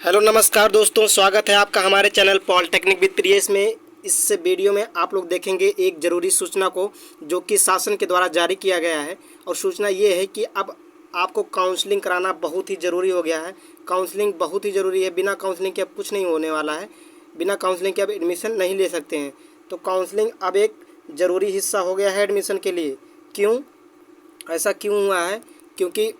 Hello नमस्कार दोस्तों, स्वागत है आपका हमारे चैनल पॉलिटेक्निक विद प्रियेश में। इस वीडियो में आप लोग देखेंगे एक ज़रूरी सूचना को जो कि शासन के द्वारा जारी किया गया है। और सूचना ये है कि अब आपको काउंसलिंग कराना बहुत ही ज़रूरी हो गया है। काउंसलिंग बहुत ही ज़रूरी है, बिना काउंसलिंग के अब कुछ नहीं होने वाला है। बिना काउंसलिंग के अब एडमिशन नहीं ले सकते हैं। तो काउंसलिंग अब एक ज़रूरी हिस्सा हो गया है एडमिशन के लिए। क्यों ऐसा क्यों हुआ है? क्योंकि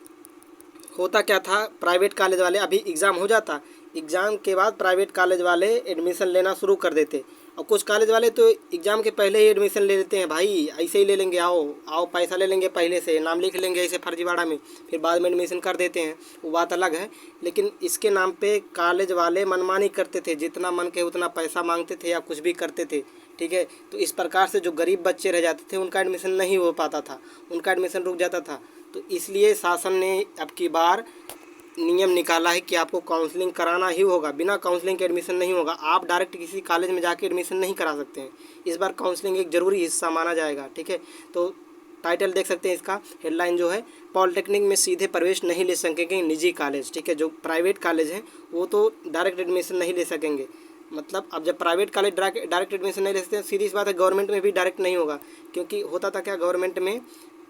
होता क्या था, प्राइवेट कॉलेज वाले अभी एग्ज़ाम हो जाता, एग्ज़ाम के बाद प्राइवेट कॉलेज वाले एडमिशन लेना शुरू कर देते। और कुछ कॉलेज वाले तो एग्ज़ाम के पहले ही एडमिशन ले लेते हैं। भाई ऐसे ही ले लेंगे, आओ आओ पैसा ले लेंगे, पहले से नाम लिख लेंगे ऐसे फर्जीवाड़ा में, फिर बाद में एडमिशन कर देते हैं, वो बात अलग है। लेकिन इसके नाम पे कॉलेज वाले मनमानी करते थे, जितना मन के उतना पैसा मांगते थे या कुछ भी करते थे। ठीक है, तो इस प्रकार से जो गरीब बच्चे रह जाते थे उनका एडमिशन नहीं हो पाता था, उनका एडमिशन रुक जाता था। तो इसलिए शासन ने अब की बार नियम निकाला है कि आपको काउंसलिंग कराना ही होगा। बिना काउंसलिंग के एडमिशन नहीं होगा। आप डायरेक्ट किसी कॉलेज में जाके एडमिशन नहीं करा सकते हैं। इस बार काउंसलिंग एक ज़रूरी हिस्सा माना जाएगा। ठीक है, तो टाइटल देख सकते हैं इसका, हेडलाइन जो है, पॉलिटेक्निक में सीधे प्रवेश नहीं ले सकेंगे निजी कॉलेज। ठीक है, जो प्राइवेट कॉलेज हैं वो तो डायरेक्ट एडमिशन नहीं ले सकेंगे। मतलब अब जब प्राइवेट कॉलेज डायरेक्ट एडमिशन नहीं ले सकते, सीधी सी बात है गवर्नमेंट में भी डायरेक्ट नहीं होगा। क्योंकि होता था क्या, गवर्नमेंट में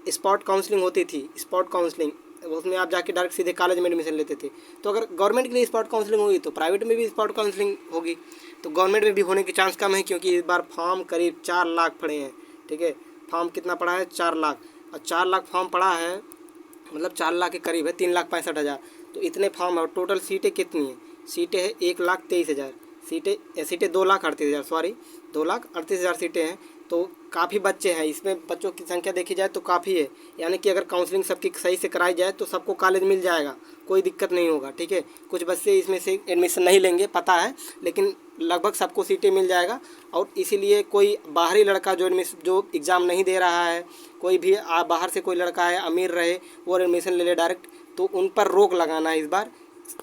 स्पॉट काउंसलिंग होती थी। स्पॉट काउंसलिंग, उसमें आप जाके डायरेक्ट सीधे कॉलेज में एडमिशन लेते थे। तो अगर गवर्नमेंट के लिए स्पॉट काउंसलिंग होगी तो प्राइवेट में भी स्पॉट काउंसलिंग होगी। तो गवर्नमेंट में भी होने के चांस कम है, क्योंकि इस बार फॉर्म करीब 4 लाख पड़े हैं। ठीक है, फॉर्म कितना पड़ा है? 4 लाख। और 4 लाख फॉर्म पड़ा है, मतलब 4 लाख के करीब है, 3,65,000। तो इतने फॉर्म है। और टोटल सीटें कितनी हैं? सीटें हैं 1,23,000 सीटें। सीटें 2,38,000, सॉरी 2,38,000 सीटें हैं। तो काफ़ी बच्चे हैं, इसमें बच्चों की संख्या देखी जाए तो काफ़ी है। यानी कि अगर काउंसलिंग सबकी सही से कराई जाए तो सबको कॉलेज मिल जाएगा, कोई दिक्कत नहीं होगा। ठीक है, कुछ बच्चे इसमें से एडमिशन नहीं लेंगे पता है, लेकिन लगभग सबको सीटें मिल जाएगा। और इसीलिए कोई बाहरी लड़का जो एग्ज़ाम नहीं दे रहा है, कोई भी बाहर से कोई लड़का है अमीर रहे वो एडमिशन ले ले डायरेक्ट, तो उन पर रोक लगाना है इस बार,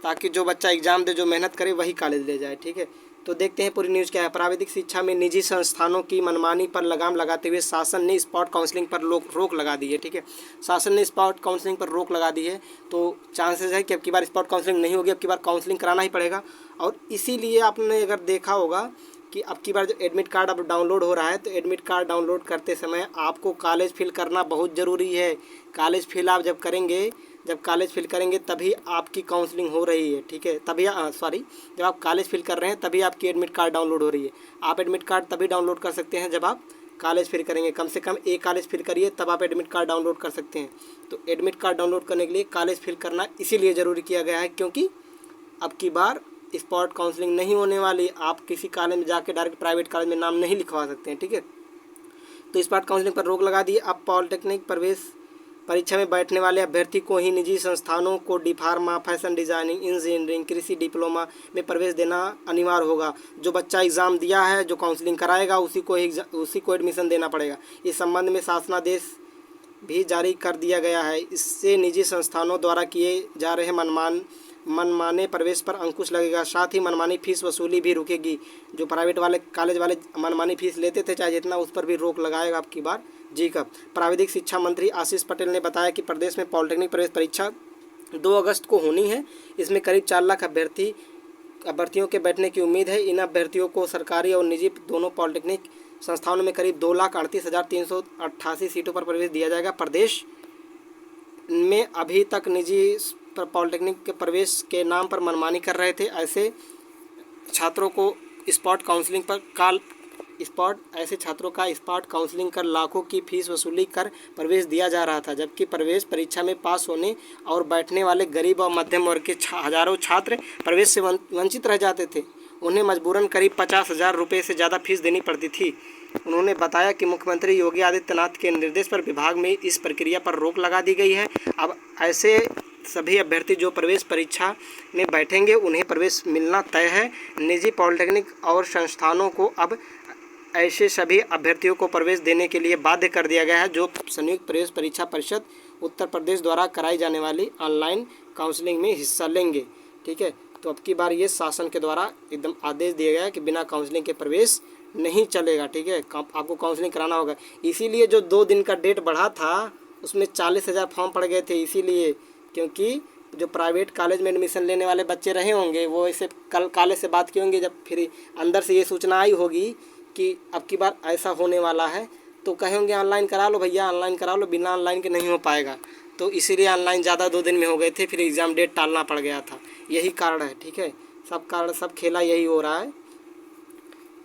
ताकि जो बच्चा एग्ज़ाम दे, जो मेहनत करे वही कॉलेज ले जाए। ठीक है, तो देखते हैं पूरी न्यूज़ क्या है। प्राविधिक शिक्षा में निजी संस्थानों की मनमानी पर लगाम लगाते हुए शासन ने स्पॉट काउंसलिंग पर रोक लगा दी है। ठीक है, शासन ने स्पॉट काउंसलिंग पर रोक लगा दी है। तो चांसेस है कि अब की बार स्पॉट काउंसलिंग नहीं होगी, अब की बार काउंसलिंग कराना ही पड़ेगा। और इसीलिए आपने अगर देखा होगा कि अब की बार जो एडमिट कार्ड अब डाउनलोड हो रहा है, तो एडमिट कार्ड डाउनलोड करते समय आपको कॉलेज फिल करना बहुत ज़रूरी है। कॉलेज फिल आप जब करेंगे, जब कॉलेज फिल करेंगे तभी आपकी काउंसलिंग हो रही है। ठीक है, तभी सॉरी, जब आप कॉलेज फिल कर रहे हैं तभी आपकी एडमिट कार्ड डाउनलोड हो रही है। आप एडमिट कार्ड तभी डाउनलोड कर सकते हैं जब आप कॉलेज फिल करेंगे। कम से कम एक कॉलेज फिल करिए तब आप एडमिट कार्ड डाउनलोड कर सकते हैं। तो एडमिट कार्ड डाउनलोड करने के लिए कॉलेज फिल करना इसीलिए ज़रूरी किया गया है, क्योंकि अब की बार स्पॉट काउंसलिंग नहीं होने वाली। आप किसी कॉलेज में जाके डायरेक्ट प्राइवेट कॉलेज में नाम नहीं लिखवा सकते हैं। ठीक है, तो स्पॉट काउंसलिंग पर रोक लगा दी। अब पॉलिटेक्निक प्रवेश परीक्षा में बैठने वाले अभ्यर्थी को ही निजी संस्थानों को डिफार्मा, फैशन डिज़ाइनिंग, इंजीनियरिंग, कृषि डिप्लोमा में प्रवेश देना अनिवार्य होगा। जो बच्चा एग्ज़ाम दिया है, जो काउंसलिंग कराएगा, उसी को एडमिशन देना पड़ेगा। इस संबंध में शासनादेश भी जारी कर दिया गया है। इससे निजी संस्थानों द्वारा किए जा रहे मनमाने प्रवेश पर अंकुश लगेगा। साथ ही मनमानी फीस वसूली भी रुकेगी। जो प्राइवेट वाले कॉलेज वाले मनमानी फीस लेते थे चाहे जितना, उस पर भी रोक लगाएगा अब की बार। जी कब प्राविधिक शिक्षा मंत्री आशीष पटेल ने बताया कि प्रदेश में पॉलिटेक्निक प्रवेश परीक्षा 2 अगस्त को होनी है। इसमें करीब 4 लाख अभ्यर्थियों के बैठने की उम्मीद है। इन अभ्यर्थियों को सरकारी और निजी दोनों पॉलिटेक्निक संस्थानों में करीब 2,38,388 सीटों पर प्रवेश दिया जाएगा। प्रदेश में अभी तक निजी पॉलिटेक्निक के प्रवेश के नाम पर मनमानी कर रहे थे। ऐसे छात्रों को स्पॉट काउंसलिंग ऐसे छात्रों का स्पॉट काउंसलिंग कर लाखों की फीस वसूली कर प्रवेश दिया जा रहा था, जबकि प्रवेश परीक्षा में पास होने और बैठने वाले गरीब और मध्यम वर्ग के हज़ारों छात्र प्रवेश से वंचित रह जाते थे। उन्हें मजबूरन करीब 50,000 रुपये से ज़्यादा फीस देनी पड़ती थी। उन्होंने बताया कि मुख्यमंत्री योगी आदित्यनाथ के निर्देश पर विभाग में इस प्रक्रिया पर रोक लगा दी गई है। अब ऐसे सभी अभ्यर्थी जो प्रवेश परीक्षा में बैठेंगे उन्हें प्रवेश मिलना तय है। निजी पॉलिटेक्निक और संस्थानों को अब ऐसे सभी अभ्यर्थियों को प्रवेश देने के लिए बाध्य कर दिया गया है जो संयुक्त प्रवेश परीक्षा परिषद उत्तर प्रदेश द्वारा कराई जाने वाली ऑनलाइन काउंसलिंग में हिस्सा लेंगे। ठीक है, तो अब की बार ये शासन के द्वारा एकदम आदेश दिया गया है कि बिना काउंसलिंग के प्रवेश नहीं चलेगा। ठीक है, आपको काउंसलिंग कराना होगा। इसीलिए जो 2 दिन का डेट बढ़ा था उसमें 40,000 फॉर्म पड़ गए थे, इसीलिए क्योंकि जो प्राइवेट कॉलेज में एडमिशन लेने वाले बच्चे रहे होंगे वो ऐसे कल कॉलेज से बात किए होंगे, जब फिर अंदर से ये सूचना आई होगी कि अब की बार ऐसा होने वाला है, तो कहे होंगे ऑनलाइन करा लो भैया, ऑनलाइन करा लो, बिना ऑनलाइन के नहीं हो पाएगा। तो इसीलिए ऑनलाइन ज़्यादा 2 दिन में हो गए थे, फिर एग्ज़ाम डेट टालना पड़ गया था। यही कारण है, ठीक है, सब कारण, सब खेला यही हो रहा है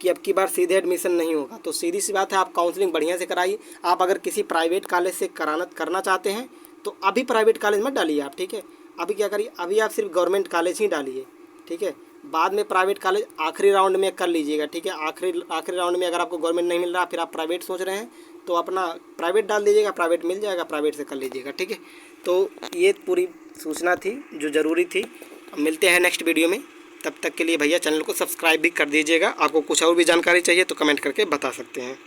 कि अब की बार सीधे एडमिशन नहीं होगा। तो सीधी सी बात है, आप काउंसलिंग बढ़िया से कराइए। आप अगर किसी प्राइवेट कॉलेज से करना चाहते हैं तो अभी प्राइवेट कॉलेज मत डालिए आप, ठीक है। अभी क्या करिए, अभी आप सिर्फ गवर्नमेंट कॉलेज ही डालिए, ठीक है। बाद में प्राइवेट कॉलेज आखिरी राउंड में कर लीजिएगा, ठीक है। आखिरी राउंड में अगर आपको गवर्नमेंट नहीं मिल रहा, फिर आप प्राइवेट सोच रहे हैं, तो अपना प्राइवेट डाल दीजिएगा, प्राइवेट मिल जाएगा, प्राइवेट से कर लीजिएगा, ठीक है। तो ये पूरी सूचना थी जो ज़रूरी थी। मिलते हैं नेक्स्ट वीडियो में, तब तक के लिए भैया चैनल को सब्सक्राइब भी कर दीजिएगा। आपको कुछ और भी जानकारी चाहिए तो कमेंट करके बता सकते हैं।